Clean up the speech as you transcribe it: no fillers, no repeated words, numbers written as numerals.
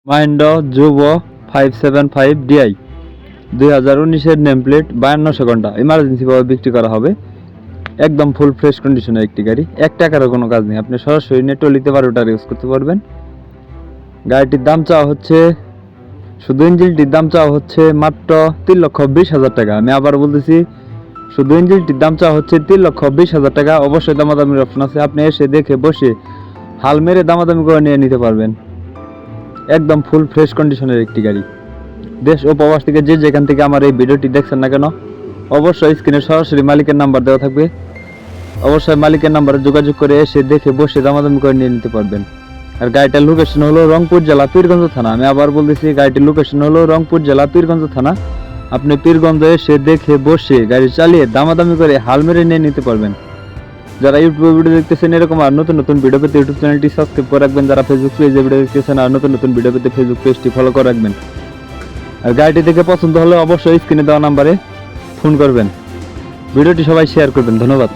Mahindra জুভো 575 DI 2019-এর name plate 5200 ঘন্টা emergency ভাবে বিক্রি করা হবে। একদম ফুল ফ্রেশ কন্ডিশনের একটি গাড়ি, 1 টাকারও কোনো কাজ নেই। আপনি সরাসরি টলিতে 12টার ইউজ করতে পারবেন। গাড়িটির দাম চাওয়া হচ্ছে, শুধু ইঞ্জিনটির দাম চাওয়া হচ্ছে মাত্র 3,20,000 টাকা। আমি আবার বলতেছি, শুধু ইঞ্জিনটির দাম চাওয়া হচ্ছে 3,20,000 টাকা। অবশ্যই দামাদামির অপশন আছে, আপনি এসে দেখে বসে হাল মেরে দামাদামি করে নিয়ে নিতে পারবেন। একদম ফুল ফ্রেশ কন্ডিশনের একটি গাড়ি। দেশ ও প্রবাস থেকে যে যেখান থেকে আমার এই ভিডিওটি দেখছেন না কেন, অবশ্যই স্ক্রিনে সরাসরি মালিকের নাম্বার দেওয়া থাকবে। অবশ্যই মালিকের নাম্বারে যোগাযোগ করে এসে দেখে বসে দামাদামি করে নিয়ে নিতে পারবেন। আর গাড়িটার লোকেশন হলো রংপুর জেলা পীরগঞ্জ থানা। আমি আবার বলতেছি, গাড়িটির লোকেশন হলো রংপুর জেলা পীরগঞ্জ থানা। আপনি পীরগঞ্জ এসে দেখে বসে গাড়ি চালিয়ে দামাদামি করে হাল মেরে নিয়ে নিতে পারবেন। যারা ইউটিউবে ভিডিও দেখতেছেন এরকম আর নতুন নতুন ভিডিও পেতে ইউটিউব চ্যানেলটি সাবস্ক্রাইব করে রাখবেন। যারা ফেসবুক পেজে ভিডিও দেখতেছেন আর নতুন নতুন ভিডিও পেতে ফেসবুক পেজটি ফলো করে রাখবেন। আর গাড়িটি দেখে পছন্দ হলে অবশ্যই স্ক্রিনে দেওয়া নাম্বারে ফোন করবেন। ভিডিওটি সবাই শেয়ার করবেন। ধন্যবাদ।